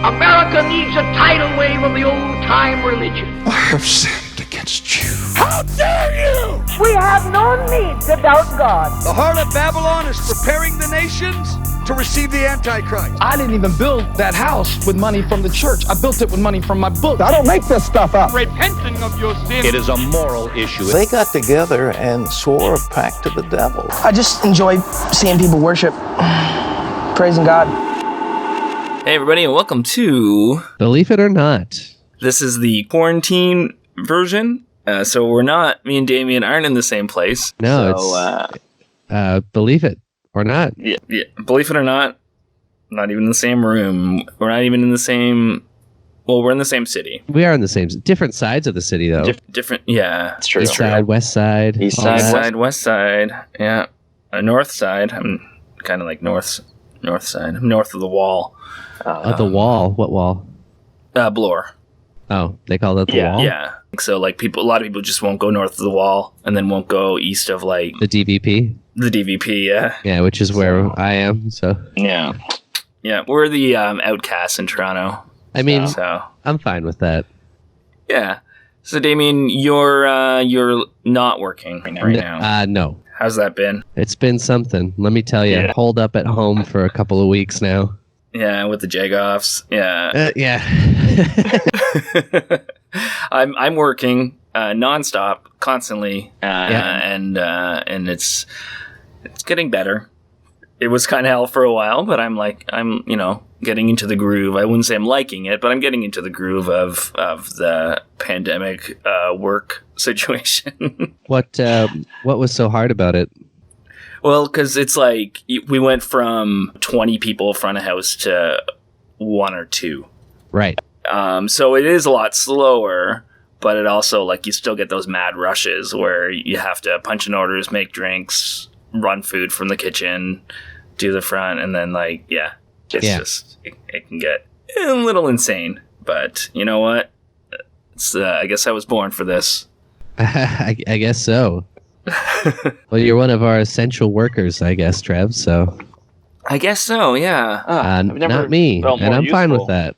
America needs a tidal wave of the old-time religion. I have sinned against you. How dare you! We have no need to doubt God. The harlot Babylon is preparing the nations to receive the Antichrist. I didn't even build that house with money from the church. I built it with money from my book. I don't make this stuff up. Repenting of your sin. It is a moral issue. They got together and swore a pact to the devil. I just enjoy seeing people worship, praising God. Hey everybody, and welcome to Believe It or Not. This is the quarantine version, so me and Damien aren't in the same place. No, it's Believe It or Not. Yeah, Believe It or Not, not even in the same room. We're not even in the same... Well, we're in the same city. We are in the same... Different sides of the city, though. Different, yeah. It's true. East side, west side. East side, west side, yeah. North side, I'm kind of like north side. I'm north of the wall. The wall. What wall? Bloor. Oh, they call that the wall? Yeah. So, like, a lot of people just won't go north of the wall and then won't go east of, like... The DVP? The DVP, yeah. Yeah, which is where I am, so... Yeah. Yeah, we're the outcasts in Toronto. I mean, so I'm fine with that. Yeah. So, Damien, you're not working right now. No. How's that been? It's been something. Let me tell you. Holed up at home for a couple of weeks now. Yeah, with the jagoffs. Yeah. Yeah. I'm working nonstop, constantly, and it's getting better. It was kind of hell for a while, but I'm getting into the groove. I wouldn't say I'm liking it, but I'm getting into the groove of the pandemic work situation. What was so hard about it? Well, because it's like we went from 20 people front of house to 1 or 2. Right. So it is a lot slower, but it also, like, you still get those mad rushes where you have to punch in orders, make drinks, run food from the kitchen, do the front, and then, like, it can get a little insane. But you know what? I guess I was born for this. I guess so. Well, you're one of our essential workers, I guess, Trev, so... I guess so, yeah. Not me, and I'm fine with that.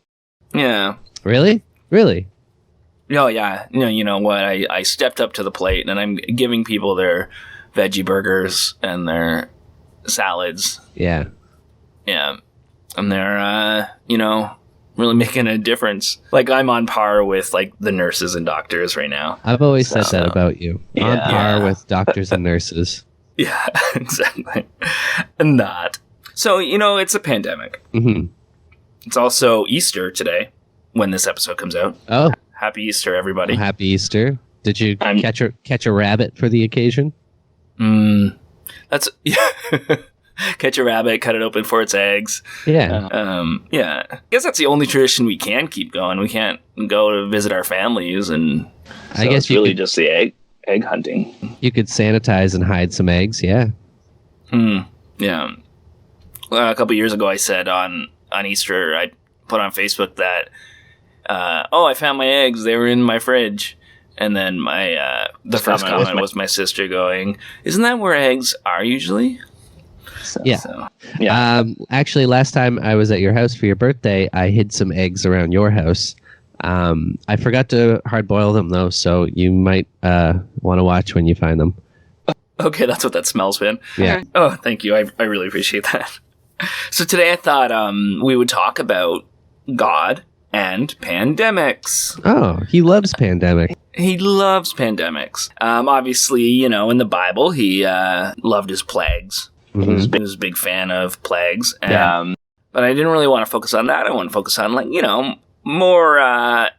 Yeah. Really? Oh, yeah. You know what? I stepped up to the plate, and I'm giving people their veggie burgers and their salads. Yeah. Yeah. And they're, really making a difference. Like, I'm on par with, like, the nurses and doctors right now. I've always said that about you. On par with doctors and nurses. Yeah, exactly. Not. So, it's a pandemic. Mm-hmm. It's also Easter today, when this episode comes out. Oh. Happy Easter, everybody. Well, happy Easter. Did you catch a rabbit for the occasion? That's... Catch a rabbit, cut it open for its eggs. Yeah. Yeah. I guess that's the only tradition we can keep going. We can't go to visit our families, and I guess it's really just the egg hunting. You could sanitize and hide some eggs, yeah. Yeah. Well, a couple years ago, I said on Easter, I put on Facebook that, I found my eggs. They were in my fridge. And then the first comment was my sister going, "Isn't that where eggs are usually?" Yeah. Actually, last time I was at your house for your birthday, I hid some eggs around your house. I forgot to hard boil them though, so you might want to watch when you find them. Okay, that's what that smell's been. Yeah. Oh, thank you. I really appreciate that. So today I thought we would talk about God and pandemics. Oh, he loves pandemic. He loves pandemics. Obviously, in the Bible, he loved his plagues. Mm-hmm. He was a big fan of plagues. And, but I didn't really want to focus on that. I want to focus on, more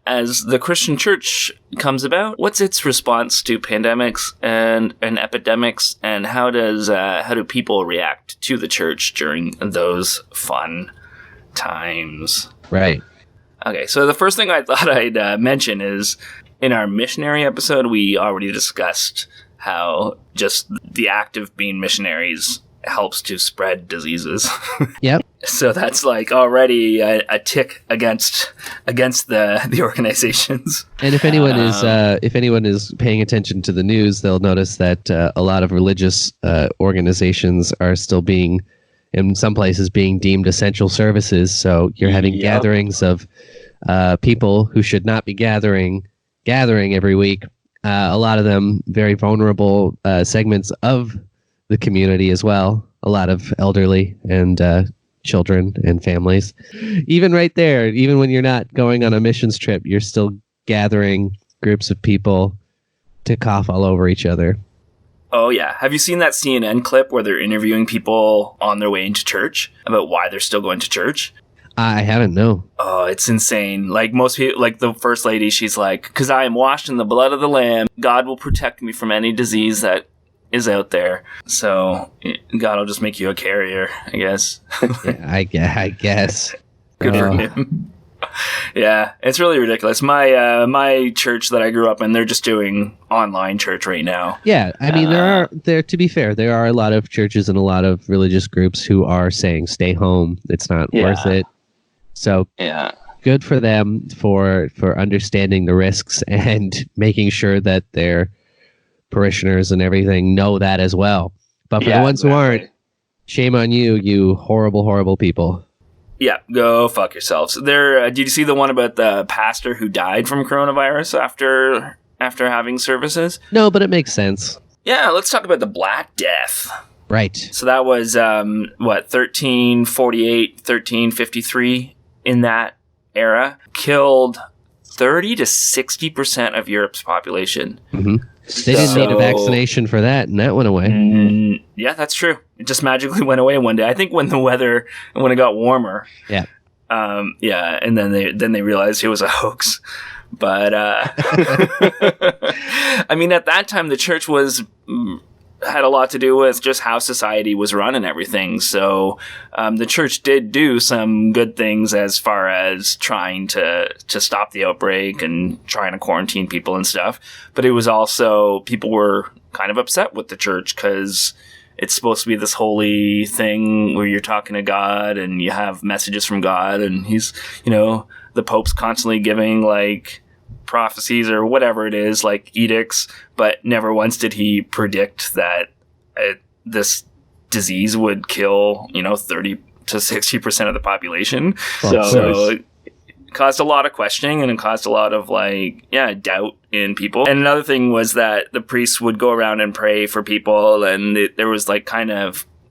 as the Christian church comes about. What's its response to pandemics and epidemics, and how do people react to the church during those fun times? Right. Okay, so the first thing I thought I'd mention is, in our missionary episode, we already discussed how just the act of being missionaries helps to spread diseases. Yep. So that's like already a tick against the organizations. And if anyone is paying attention to the news, they'll notice that a lot of religious organizations are still being in some places being deemed essential services. So you're having gatherings of people who should not be gathering every week. A lot of them very vulnerable segments of the community as well. A lot of elderly and children and families. Even right there, even when you're not going on a missions trip, you're still gathering groups of people to cough all over each other. Oh, yeah. Have you seen that CNN clip where they're interviewing people on their way into church about why they're still going to church? I haven't, no. Oh, it's insane. Like most people, like the first lady, she's like, because I am washed in the blood of the Lamb, God will protect me from any disease that is out there. So God will just make you a carrier, I guess. Yeah, I guess. Good for him. Yeah, it's really ridiculous. My church that I grew up in, they're just doing online church right now. Yeah, I mean, to be fair, there are a lot of churches and a lot of religious groups who are saying stay home. It's not worth it. So good for them for understanding the risks and making sure that their parishioners and everything know that as well. But for the ones who aren't, shame on you, you horrible, horrible people. Yeah, go fuck yourselves. Did you see the one about the pastor who died from coronavirus after having services? No, but it makes sense. Yeah, let's talk about the Black Death. Right. So that was, 1348, 1353 in that era. Killed 30 to 60% of Europe's population. Mm-hmm. They didn't need a vaccination for that, and that went away. Yeah, that's true. It just magically went away one day. I think when it got warmer. Yeah. And then they realized it was a hoax. But I mean, at that time, the church had a lot to do with just how society was run and everything. So the church did do some good things as far as trying to stop the outbreak and trying to quarantine people and stuff. But it was also, people were kind of upset with the church because it's supposed to be this holy thing where you're talking to God and you have messages from God, and he's, the Pope's constantly giving like prophecies or whatever it is, like edicts, but never once did he predict that this disease would kill 30 to 60% of the population. So it caused a lot of questioning, and it caused a lot of doubt in people. And another thing was that the priests would go around and pray for people, and there was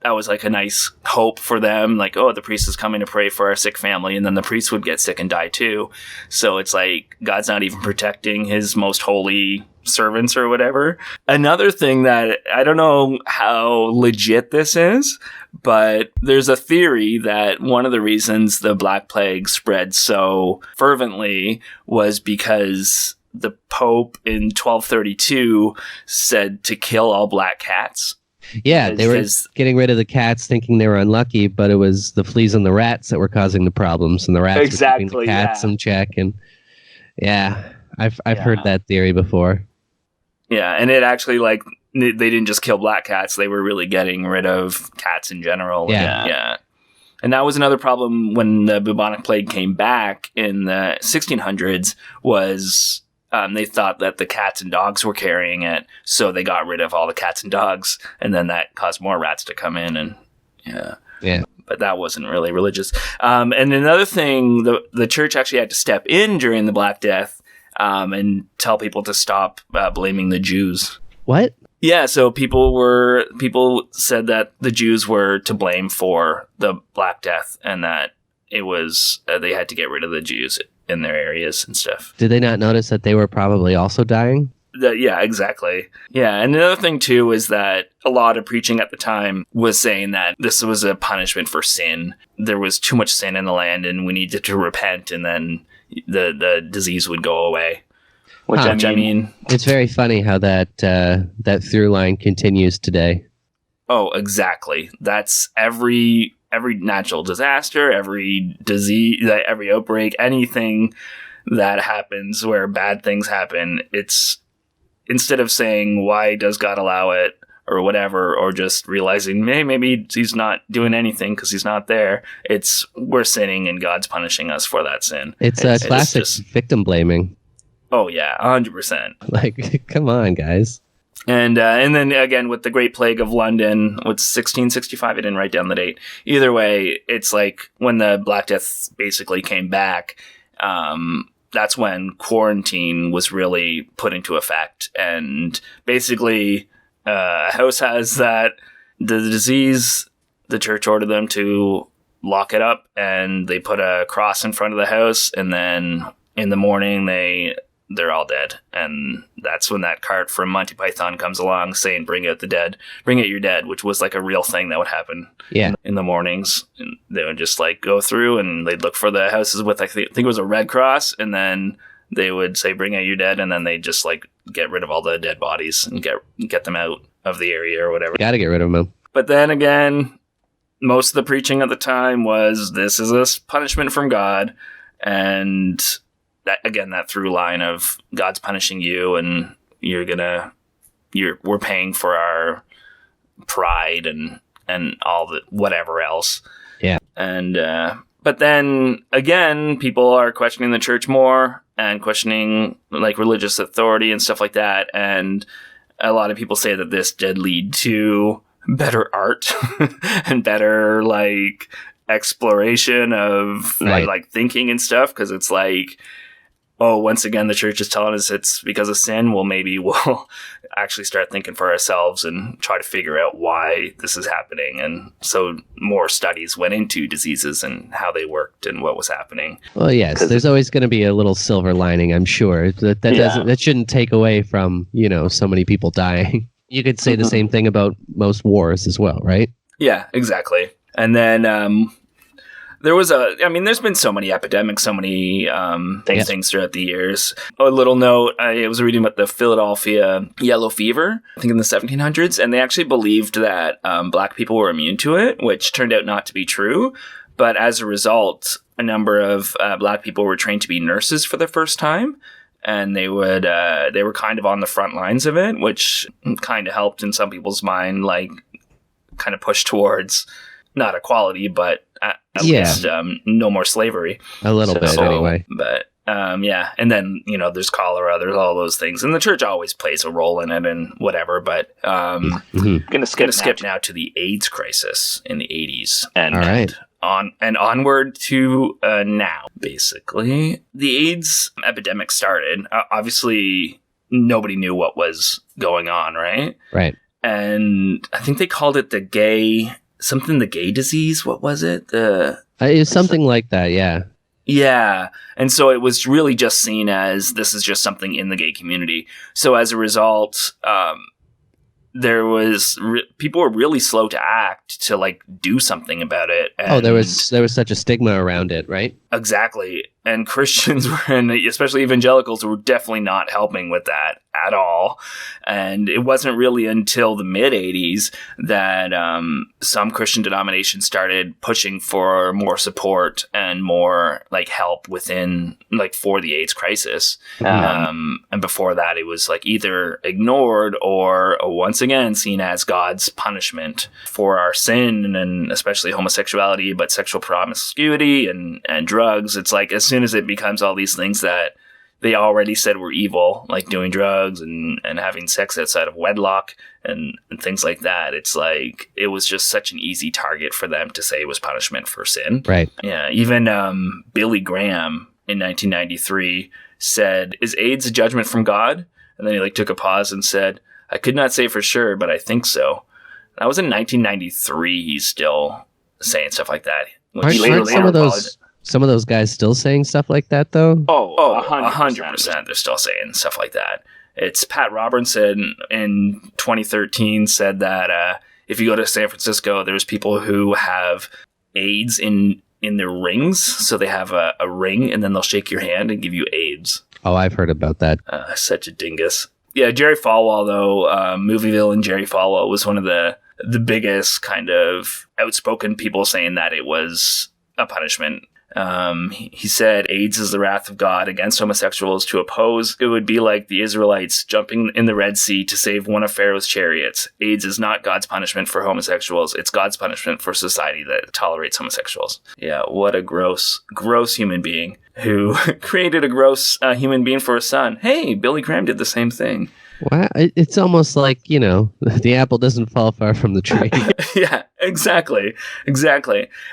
that was like a nice hope for them. Like, oh, the priest is coming to pray for our sick family. And then the priest would get sick and die too. So it's like God's not even protecting his most holy servants or whatever. Another thing that I don't know how legit this is, but there's a theory that one of the reasons the Black Plague spread so fervently was because the Pope in 1232 said to kill all black cats. Yeah, they were getting rid of the cats thinking they were unlucky, but it was the fleas and the rats that were causing the problems, and the rats were keeping the cats in check. And I've heard that theory before. Yeah, and it actually, they didn't just kill black cats, they were really getting rid of cats in general. Yeah. And that was another problem when the bubonic plague came back in the 1600s was... they thought that the cats and dogs were carrying it, so they got rid of all the cats and dogs, and then that caused more rats to come in, and yeah. But that wasn't really religious. And another thing, the church actually had to step in during the Black Death and tell people to stop blaming the Jews. What? Yeah, so people said that the Jews were to blame for the Black Death, and that it was they had to get rid of the Jews in their areas and stuff. Did they not notice that they were probably also dying? Yeah, exactly. Yeah, and another thing too is that a lot of preaching at the time was saying that this was a punishment for sin. There was too much sin in the land, and we needed to repent, and then the disease would go away. Which I mean, it's very funny how that through line continues today. Oh, exactly. That's every natural disaster, every disease, every outbreak, anything that happens where bad things happen, it's instead of saying, why does God allow it or whatever, or just realizing, hey, maybe he's not doing anything because he's not there. It's we're sinning and God's punishing us for that sin. It's classic victim blaming. Oh, yeah, 100%. Like, come on, guys. And then again with the Great Plague of London, what's 1665? I didn't write down the date. Either way, it's like when the Black Death basically came back. That's when quarantine was really put into effect, and basically, a house has the disease. The church ordered them to lock it up, and they put a cross in front of the house, and then in the morning they're all dead. And that's when that cart from Monty Python comes along saying, bring out your dead, which was like a real thing that would happen in the mornings. And they would just like go through and they'd look for the houses with, I think it was a red cross. And then they would say, bring out your dead. And then they'd just like get rid of all the dead bodies and get them out of the area or whatever. Got to get rid of them. But then again, most of the preaching at the time was, this is a punishment from God. And that through line of God's punishing you, and we're paying for our pride and all the whatever else. Yeah. And but then again, people are questioning the church more and questioning like religious authority and stuff like that. And a lot of people say that this did lead to better art and better like exploration of like thinking and stuff, because it's like, oh, once again, the church is telling us it's because of sin. Well, maybe we'll actually start thinking for ourselves and try to figure out why this is happening. And so more studies went into diseases and how they worked and what was happening. Well, yes, there's always going to be a little silver lining, I'm sure. That shouldn't take away from, so many people dying. You could say the same thing about most wars as well, right? Yeah, exactly. And then there's been so many epidemics, so many things throughout the years. A little note, I was reading about the Philadelphia yellow fever, I think in the 1700s, and they actually believed that black people were immune to it, which turned out not to be true. But as a result, a number of black people were trained to be nurses for the first time. And they were kind of on the front lines of it, which kind of helped in some people's mind, like kind of push towards not equality, but at least no more slavery. A little bit, anyway. But and then there's cholera, there's all those things, and the church always plays a role in it and whatever. But gonna skip now to the AIDS crisis in the 80s, and all right. Onward to now. Basically, the AIDS epidemic started. Obviously, nobody knew what was going on, right? Right. And I think they called it the gay disease. What was it? It was something like that, yeah. Yeah. And so it was really just seen as this is just something in the gay community. So as a result, people were really slow to act to like do something about it. And there was such a stigma around it, right? Exactly. And Christians and especially evangelicals were definitely not helping with that at all. And it wasn't really until the mid 80s that some Christian denominations started pushing for more support and more like help within like for the AIDS crisis. And before that, it was like either ignored or once again seen as God's punishment for our sin, and especially homosexuality, but sexual promiscuity and drugs. It's like as soon as it becomes all these things that they already said were evil, like doing drugs and having sex outside of wedlock and things like that, it's like it was just such an easy target for them to say it was punishment for sin. Right. Yeah. Even Billy Graham in 1993 said, "Is AIDS a judgment from God?" And then he like took a pause and said, "I could not say for sure, but I think so." That was in 1993. He's still saying stuff like that. Aren't some of those guys still saying stuff like that, though? Oh, 100%. They're still saying stuff like that. It's Pat Robertson in 2013 said that if you go to San Francisco, there's people who have AIDS in their rings. So they have a ring, and then they'll shake your hand and give you AIDS. Oh, I've heard about that. Such a dingus. Yeah, Jerry Falwell, though, movie villain Jerry Falwell was one of the biggest kind of outspoken people saying that it was a punishment. He said, AIDS is the wrath of God against homosexuals to oppose. It would be like the Israelites jumping in the Red Sea to save one of Pharaoh's chariots. AIDS is not God's punishment for homosexuals. It's God's punishment for society that tolerates homosexuals. Yeah, what a gross human being who created a gross human being for a son. Hey, Billy Graham did the same thing. Wow, it's almost like, the apple doesn't fall far from the tree. Yeah, exactly.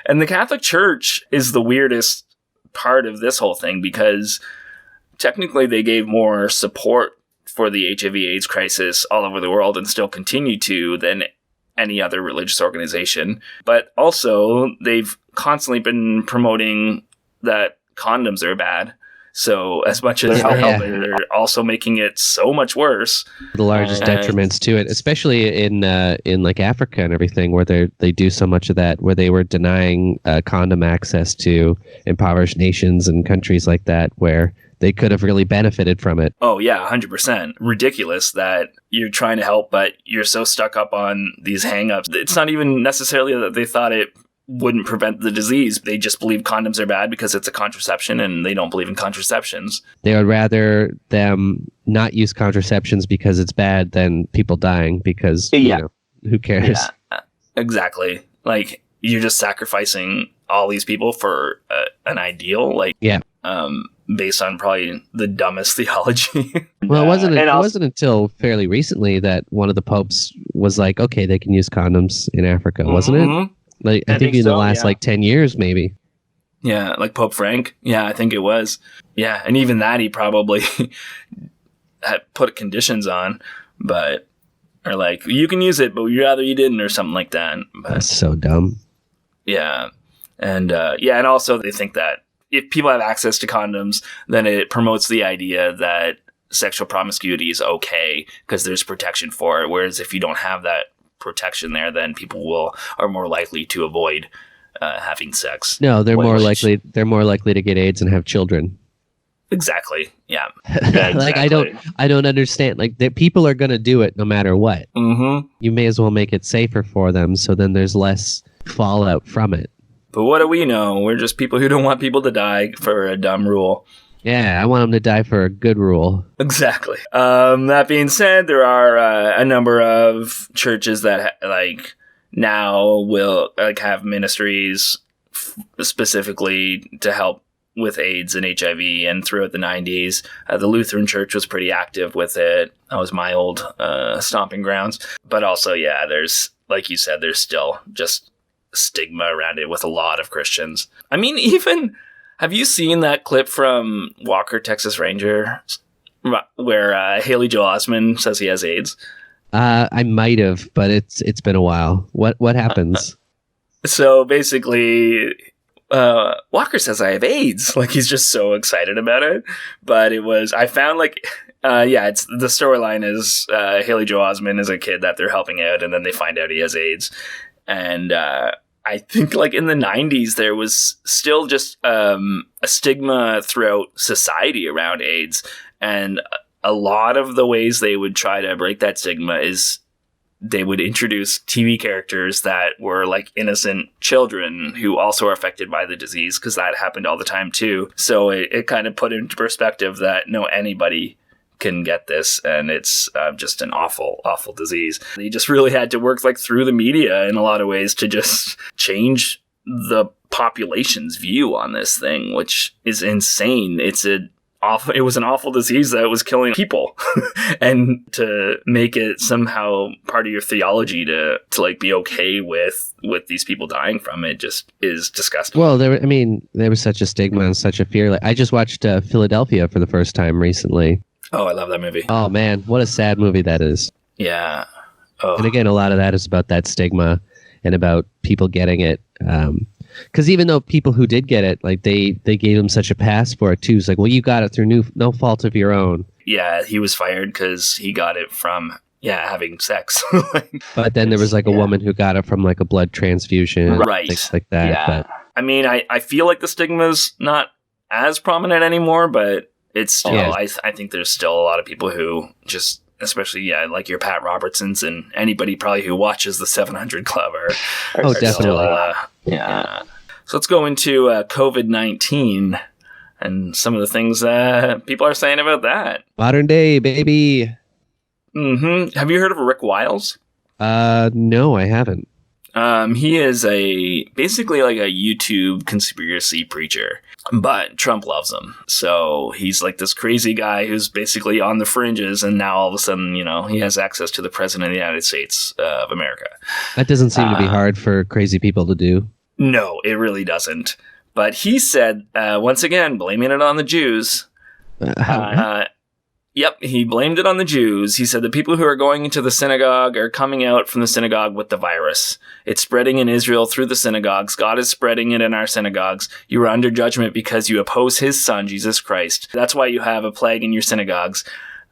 And the Catholic Church is the weirdest part of this whole thing because technically they gave more support for the HIV/AIDS crisis all over the world and still continue to than any other religious organization. But also they've constantly been promoting that condoms are bad. So as much as they're helping, they're also making it so much worse. The largest detriments to it, especially in like Africa and everything, where they do so much of that, where they were denying condom access to impoverished nations and countries like that, where they could have really benefited from it. Oh yeah, 100%. Ridiculous that you're trying to help, but you're so stuck up on these hang-ups. It's not even necessarily that they thought it wouldn't prevent the disease. They just believe condoms are bad because it's a contraception and they don't believe in contraceptions. They would rather them not use contraceptions because it's bad than people dying because, who cares? Yeah, exactly. Like, you're just sacrificing all these people for an ideal, based on probably the dumbest theology. Well, it wasn't until fairly recently that one of the popes was like, okay, they can use condoms in Africa, wasn't it? Like, I think in the last 10 years, maybe. Yeah, like Pope Frank. Yeah, I think it was. Yeah, and even that he probably had put conditions on, or like, you can use it, but we'd rather you didn't, or something like that. But, that's so dumb. Yeah, and and also they think that if people have access to condoms, then it promotes the idea that sexual promiscuity is okay because there's protection for it. Whereas if you don't have that protection there, then people are more likely to avoid having sex. No, they're more likely to get AIDS and have children. Exactly. Yeah. Exactly. Like I don't understand. Like people are going to do it no matter what. Mm-hmm. You may as well make it safer for them, so then there's less fallout from it. But what do we know? We're just people who don't want people to die for a dumb rule. Yeah, I want them to die for a good rule. Exactly. That being said, there are a number of churches that now will have ministries specifically to help with AIDS and HIV. And throughout the 90s, the Lutheran Church was pretty active with it. That was my old stomping grounds. But also, there's, like you said, there's still just stigma around it with a lot of Christians. I mean, even... Have you seen that clip from Walker, Texas Ranger, where Haley Joel Osment says he has AIDS? I might have, but it's been a while. What happens? So basically, Walker says I have AIDS. Like, he's just so excited about it. But I found it's the storyline is Haley Joel Osment is a kid that they're helping out, and then they find out he has AIDS, and I think in the 90s, there was still just a stigma throughout society around AIDS. And a lot of the ways they would try to break that stigma is they would introduce TV characters that were innocent children who also are affected by the disease, because that happened all the time too. So it kind of put into perspective that anybody can get this, and it's just an awful disease. They just really had to work through the media in a lot of ways to just change the population's view on this thing, which is insane. It was an awful disease that was killing people, and to make it somehow part of your theology to be okay with these people dying from it just is disgusting. Well, there was such a stigma and such a fear. I just watched Philadelphia for the first time recently. Oh, I love that movie. Oh, man, what a sad movie that is. Yeah. Oh. And again, a lot of that is about that stigma and about people getting it. Because even though people who did get it, they gave them such a pass for it, too. It's like, well, you got it through no fault of your own. Yeah, he was fired because he got it from, having sex. But then there was a woman who got it from a blood transfusion. Right. Things like that. Yeah. But, I feel like the stigma's not as prominent anymore, but it's still, I think there's still a lot of people who just, especially, your Pat Robertsons and anybody probably who watches the 700 Club are definitely. Still, So let's go into COVID-19 and some of the things people are saying about that. Modern day, baby. Mm-hmm. Have you heard of Rick Wiles? No, I haven't. He is a basically like a YouTube conspiracy preacher, but Trump loves him. So he's like this crazy guy who's basically on the fringes, and now all of a sudden, he has access to the president of the United States of America. That doesn't seem to be hard for crazy people to do. No, it really doesn't. But he said, once again, blaming it on the Jews. Yep, he blamed it on the Jews. He said the people who are going into the synagogue are coming out from the synagogue with the virus. It's spreading in Israel through the synagogues. God is spreading it in our synagogues. You are under judgment because you oppose his son, Jesus Christ. That's why you have a plague in your synagogues.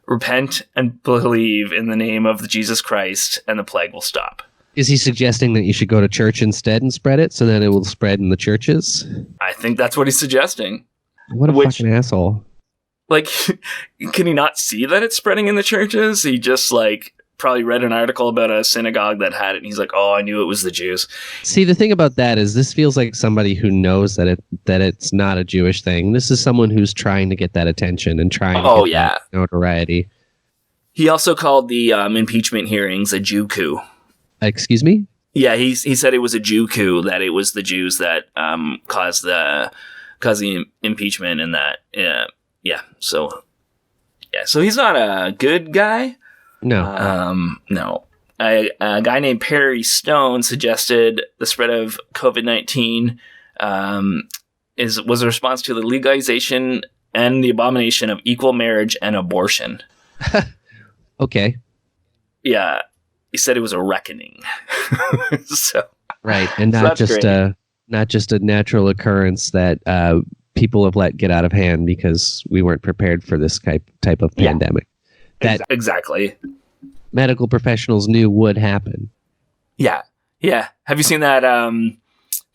Repent and believe in the name of Jesus Christ, and the plague will stop. Is he suggesting that you should go to church instead and spread it so that it will spread in the churches? I think that's what he's suggesting. What a fucking asshole. Like, can he not see that it's spreading in the churches? He just, probably read an article about a synagogue that had it, and he's like, oh, I knew it was the Jews. See, the thing about that is this feels like somebody who knows that it's not a Jewish thing. This is someone who's trying to get that attention and trying to get that notoriety. He also called the impeachment hearings a Jew coup. Excuse me? Yeah, he said it was a Jew coup, that it was the Jews that caused the impeachment, and that, so he's not a good guy. No. No. A guy named Perry Stone suggested the spread of COVID-19 was a response to the legalization and the abomination of equal marriage and abortion. Okay. Yeah. He said it was a reckoning. Right, and not just a natural occurrence that people have let get out of hand because we weren't prepared for this type of pandemic. That exactly. Medical professionals knew would happen. Yeah. Have you seen that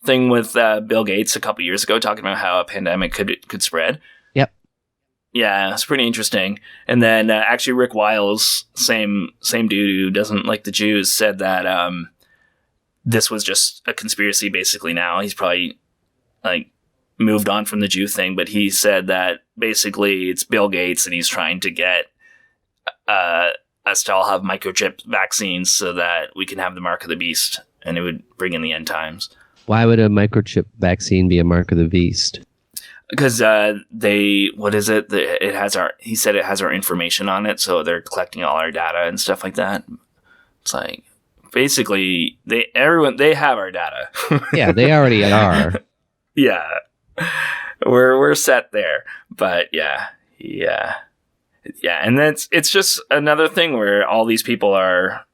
thing with Bill Gates a couple years ago talking about how a pandemic could spread? Yep. Yeah, it's pretty interesting. And then actually Rick Wiles, same dude who doesn't like the Jews, said that this was just a conspiracy basically now. He's probably moved on from the Jew thing, but he said that basically it's Bill Gates and he's trying to get us to all have microchip vaccines so that we can have the mark of the beast, and it would bring in the end times. Why would a microchip vaccine be a mark of the beast? Because he said it has our information on it, so they're collecting all our data and stuff like that. It's like, basically, they have our data. Yeah, they already are. Yeah. We're set there. But yeah. And it's just another thing where all these people are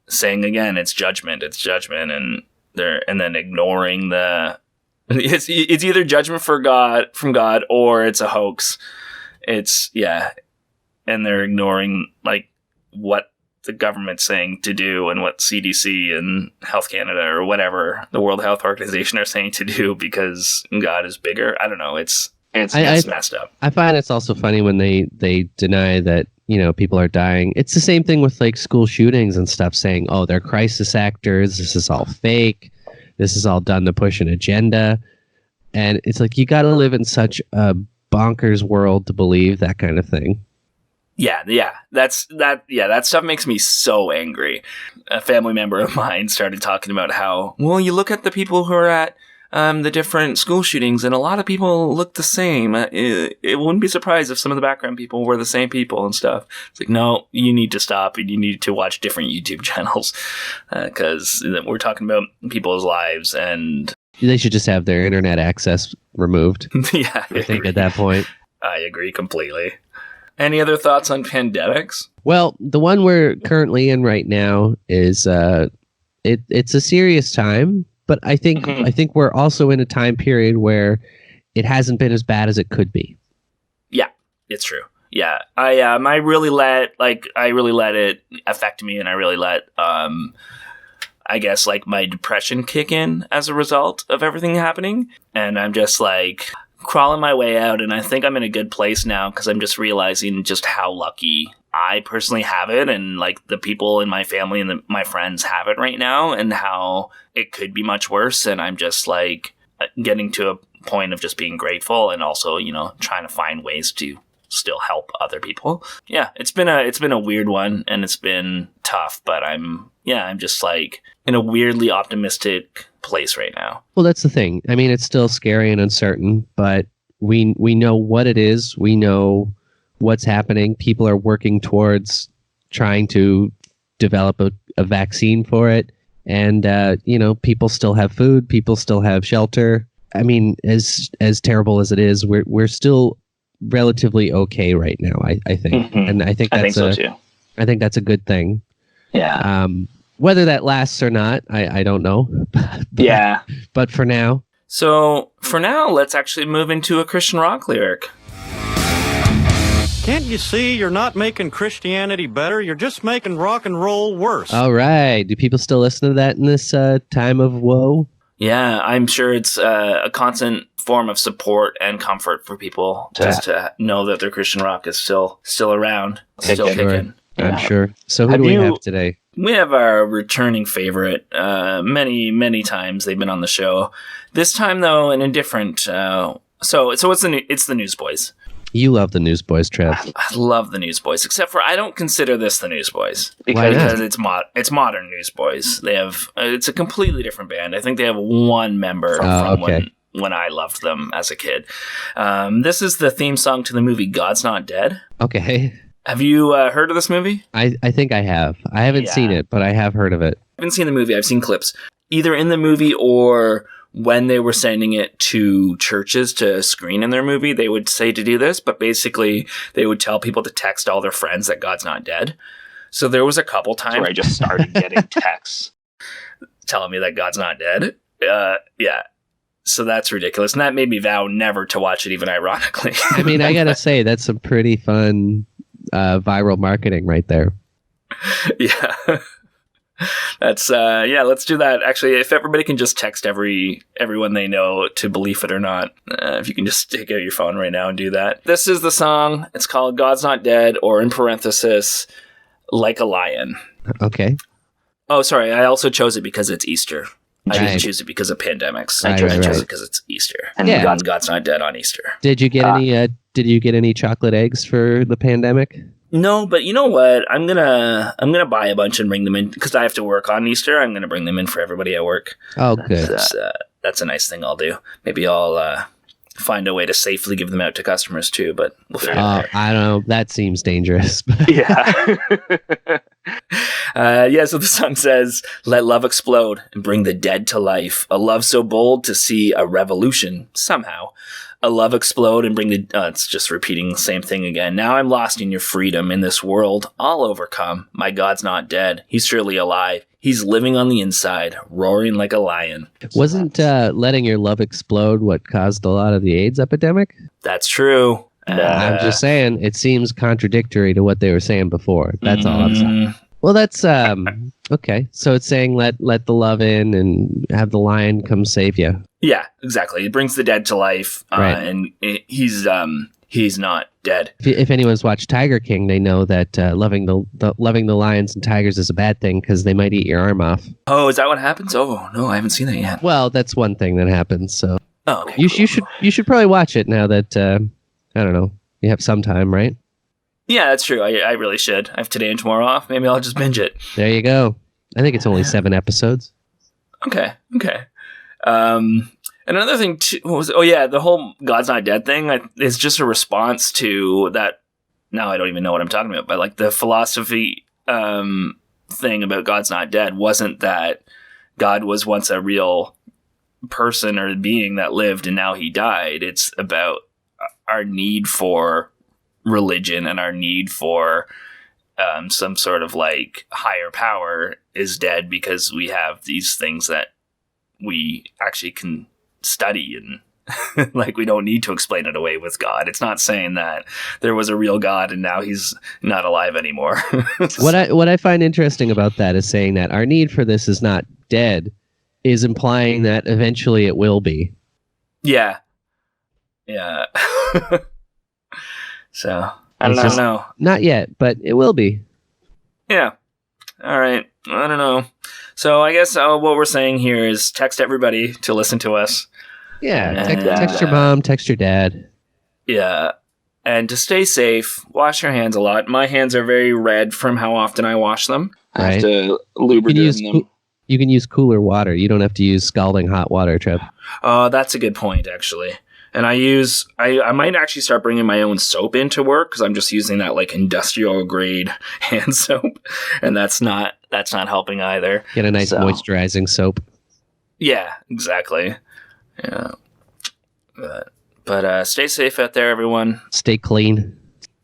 saying again, it's judgment, and then ignoring it's either judgment from God or it's a hoax. And they're ignoring what the government's saying to do and what CDC and Health Canada or whatever the World Health Organization are saying to do because God is bigger. I don't know. It's messed up. I find it's also funny when they deny that, people are dying. It's the same thing with school shootings and stuff, saying, oh, they're crisis actors. This is all fake. This is all done to push an agenda. And it's like, you got to live in such a bonkers world to believe that kind of thing. Yeah. That stuff makes me so angry. A family member of mine started talking about how, well, you look at the people who are at the different school shootings, and a lot of people look the same. It wouldn't be surprised if some of the background people were the same people and stuff. It's like, no, you need to stop, and you need to watch different YouTube channels because we're talking about people's lives, and they should just have their internet access removed. Yeah, I think at that point. I agree completely. Any other thoughts on pandemics? Well, the one we're currently in right now is it's a serious time. But I think we're also in a time period where it hasn't been as bad as it could be. Yeah, it's true. Yeah, I really let it affect me, and I really let I guess my depression kick in as a result of everything happening, and I'm just crawling my way out, and I think I'm in a good place now because I'm just realizing just how lucky I personally have it, and the people in my family and my friends have it right now, and how it could be much worse. And I'm just getting to a point of just being grateful, and also, trying to find ways to still help other people. Yeah, it's been a weird one, and it's been tough, but I'm just in a weirdly optimistic place right now. Well, that's the thing. I mean, it's still scary and uncertain, but we know what it is. We know what's happening. People are working towards trying to develop a vaccine for it. And, people still have food. People still have shelter. I mean, as terrible as it is, we're still relatively okay right now, I think. Mm-hmm. And I think so too. I think that's a good thing. Yeah. Whether that lasts or not, I don't know. Yeah. But for now. So for now, let's actually move into a Christian rock lyric. Can't you see you're not making Christianity better? You're just making rock and roll worse. All right. Do people still listen to that in this time of woe? Yeah, I'm sure it's a constant form of support and comfort for people just to know that their Christian rock is still around, still kicking. I'm sure. So who do we have today? We have our returning favorite. Many times they've been on the show. This time, though, in a different. So it's the Newsboys. You love the Newsboys, Trev. I love the Newsboys, except for I don't consider this the Newsboys because it's modern Newsboys. They have it's a completely different band. I think they have one member from when I loved them as a kid. This is the theme song to the movie God's Not Dead. Okay. Have you heard of this movie? I think I have. I haven't seen it, but I have heard of it. I haven't seen the movie. I've seen clips, either in the movie or when they were sending it to churches to screen in their movie. They would say to do this, but basically they would tell people to text all their friends that God's not dead. So there was a couple times where I just started getting texts telling me that God's not dead. Yeah. So that's ridiculous. And that made me vow never to watch it, even ironically. I mean, I gotta say, that's some pretty fun viral marketing right there. Yeah. That's let's do that. Actually, if everybody can just text everyone they know to believe it or not, if you can just take out your phone right now and do that. This is the song. It's called God's Not Dead, or in parenthesis, Like a Lion. Okay. Oh, sorry. I also chose it because it's Easter. I didn't choose it because of pandemics. I chose it because it's Easter. And God's Not Dead on Easter. Did you get any chocolate eggs for the pandemic? No, but you know what? I'm gonna buy a bunch and bring them in because I have to work on Easter. I'm gonna bring them in for everybody at work. Oh, good. That's a nice thing I'll do. Maybe I'll find a way to safely give them out to customers too. But we'll figure it out. I don't know. That seems dangerous. Yeah. So the song says, "Let love explode and bring the dead to life. A love so bold to see a revolution somehow. A love explode and bring the..." it's just repeating the same thing again. "Now I'm lost in your freedom. In this world, I'll overcome. My God's not dead. He's surely alive. He's living on the inside, roaring like a lion." Wasn't letting your love explode what caused a lot of the AIDS epidemic? That's true. I'm just saying, it seems contradictory to what they were saying before. That's all I'm saying. Well, that's okay. So it's saying let the love in and have the lion come save you. Yeah, exactly. It brings the dead to life, right. And he's not dead. If anyone's watched Tiger King, they know that loving the lions and tigers is a bad thing because they might eat your arm off. Oh, is that what happens? Oh no, I haven't seen that yet. Well, that's one thing that happens. So okay, you should probably watch it now that I don't know, you have some time, right? Yeah, that's true. I really should. I have today and tomorrow off. Maybe I'll just binge it. There you go. I think it's only 7 episodes. Okay. And another thing too was, the whole God's Not Dead thing is just a response to that. Now I don't even know what I'm talking about, but like the philosophy thing about God's not dead wasn't that God was once a real person or being that lived and now he died. It's about our need for religion and our need for some sort of like higher power is dead because we have these things that we actually can study and like we don't need to explain it away with God. It's not saying that there was a real God and now he's not alive anymore. What I find interesting about that is saying that our need for this is not dead is implying that eventually it will be. Yeah. So I don't know. Not yet, but it will be. Yeah. All right. I don't know. So I guess what we're saying here is text everybody to listen to us. Yeah. Text your mom, text your dad. Yeah. And to stay safe, wash your hands a lot. My hands are very red from how often I wash them. I have to lubricate them. You can use cooler water. You don't have to use scalding hot water, Trev. That's a good point, actually. And I might actually start bringing my own soap into work because I'm just using that like industrial grade hand soap, and that's not helping either. Get a nice moisturizing soap. Yeah, exactly. Yeah, but stay safe out there, everyone. Stay clean.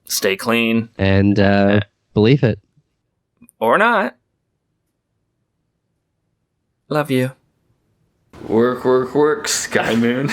Stay clean. And believe it. Or not. Love you. Work, work, work, Sky Moon.